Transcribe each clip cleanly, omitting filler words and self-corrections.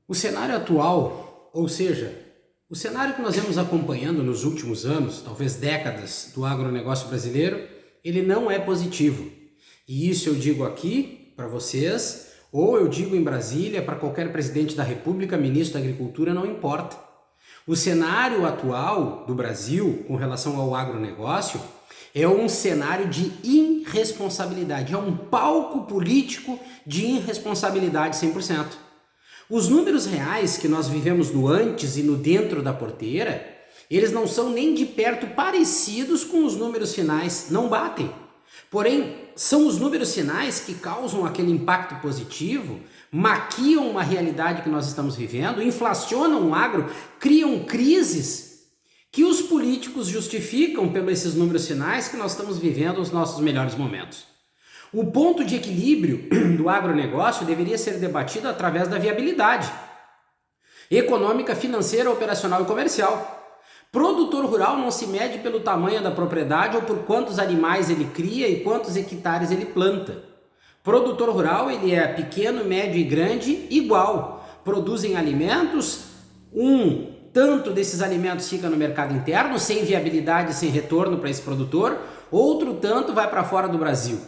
O cenário atual, ou seja, o cenário que nós vemos acompanhando nos últimos anos, talvez décadas, do agronegócio brasileiro, ele não é positivo. E isso eu digo aqui para vocês, ou eu digo em Brasília para qualquer presidente da República, ministro da Agricultura, não importa. O cenário atual do Brasil com relação ao agronegócio é um cenário de irresponsabilidade, é um palco político de irresponsabilidade 100%. Os números reais que nós vivemos no antes e no dentro da porteira, eles não são nem de perto parecidos com os números finais, não batem. Porém, são os números finais que causam aquele impacto positivo, maquiam uma realidade que nós estamos vivendo, inflacionam o agro, criam crises que os políticos justificam pelos esses números finais que nós estamos vivendo os nossos melhores momentos. O ponto de equilíbrio do agronegócio deveria ser debatido através da viabilidade econômica, financeira, operacional e comercial. Produtor rural não se mede pelo tamanho da propriedade ou por quantos animais ele cria e quantos hectares ele planta. Produtor rural ele é pequeno, médio e grande igual. Produzem alimentos, tanto desses alimentos fica no mercado interno, sem viabilidade, sem retorno para esse produtor, outro tanto vai para fora do Brasil.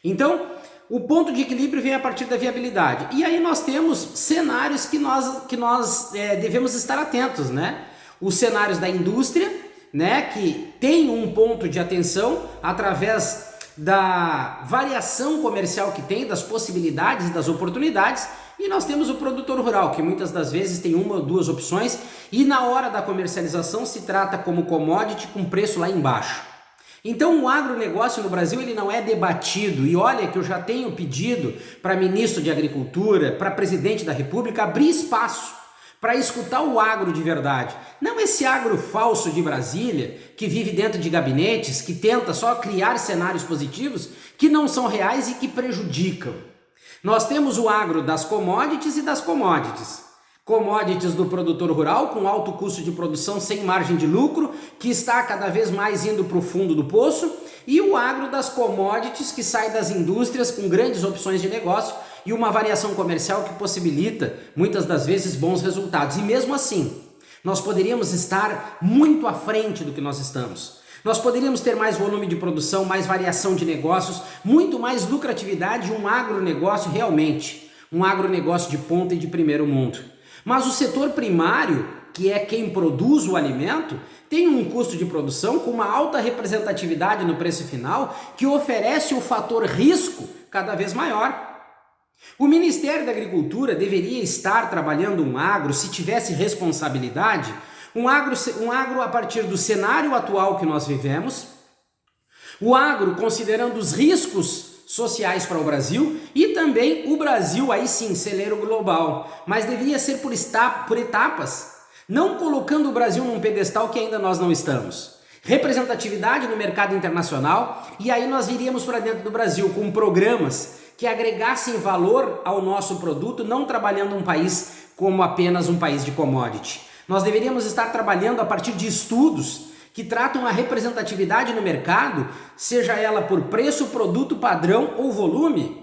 Então, o ponto de equilíbrio vem a partir da viabilidade. E aí nós temos cenários que nós devemos estar atentos, né? Os cenários da indústria, né, que tem um ponto de atenção através da variação comercial que tem, das possibilidades e das oportunidades, e nós temos o produtor rural, que muitas das vezes tem uma ou duas opções, e na hora da comercialização se trata como commodity com preço lá embaixo. Então o agronegócio no Brasil ele não é debatido, e olha que eu já tenho pedido para ministro de Agricultura, para presidente da República abrir espaço para escutar o agro de verdade. Não esse agro falso de Brasília, que vive dentro de gabinetes, que tenta só criar cenários positivos, que não são reais e que prejudicam. Nós temos o agro das commodities e das commodities. Commodities do produtor rural com alto custo de produção sem margem de lucro, que está cada vez mais indo para o fundo do poço, e o agro das commodities que sai das indústrias com grandes opções de negócio e uma variação comercial que possibilita muitas das vezes bons resultados. E mesmo assim, nós poderíamos estar muito à frente do que nós estamos. Nós poderíamos ter mais volume de produção, mais variação de negócios, muito mais lucratividade e um agronegócio realmente, um agronegócio de ponta e de primeiro mundo. Mas o setor primário, que é quem produz o alimento, tem um custo de produção com uma alta representatividade no preço final que oferece o fator risco cada vez maior. O Ministério da Agricultura deveria estar trabalhando um agro, se tivesse responsabilidade, um agro a partir do cenário atual que nós vivemos, o agro considerando os riscos sociais para o Brasil e também o Brasil aí sim, celeiro global, mas deveria ser por etapas, não colocando o Brasil num pedestal que ainda nós não estamos. Representatividade no mercado internacional e aí nós viríamos para dentro do Brasil com programas que agregassem valor ao nosso produto, não trabalhando um país como apenas um país de commodity. Nós deveríamos estar trabalhando a partir de estudos que tratam a representatividade no mercado, seja ela por preço, produto, padrão ou volume.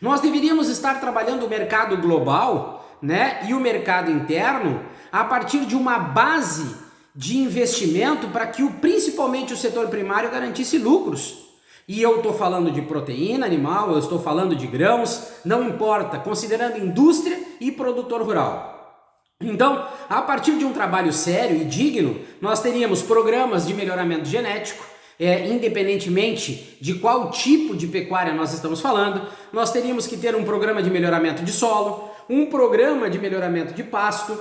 Nós deveríamos estar trabalhando o mercado global, né, e o mercado interno a partir de uma base de investimento para que principalmente o setor primário garantisse lucros. E eu estou falando de proteína animal, eu estou falando de grãos, não importa, considerando indústria e produtor rural. Então, a partir de um trabalho sério e digno, nós teríamos programas de melhoramento genético, independentemente de qual tipo de pecuária nós estamos falando, nós teríamos que ter um programa de melhoramento de solo, um programa de melhoramento de pasto.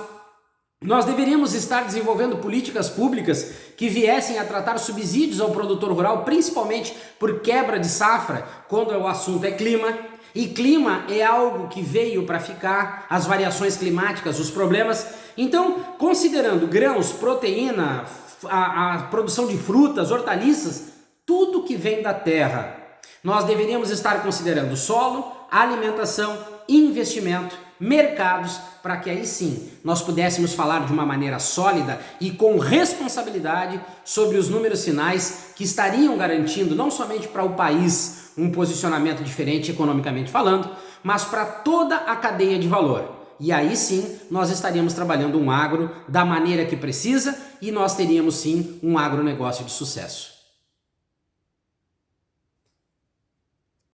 Nós deveríamos estar desenvolvendo políticas públicas que viessem a tratar subsídios ao produtor rural, principalmente por quebra de safra, quando o assunto é clima. E clima é algo que veio para ficar, as variações climáticas, os problemas. Então, considerando grãos, proteína, a produção de frutas, hortaliças, tudo que vem da terra, nós deveríamos estar considerando solo, alimentação, investimento, mercados, para que aí sim nós pudéssemos falar de uma maneira sólida e com responsabilidade sobre os números finais que estariam garantindo não somente para o país um posicionamento diferente economicamente falando, mas para toda a cadeia de valor. e aí sim nós estaríamos trabalhando um agro da maneira que precisa e nós teríamos sim um agronegócio de sucesso.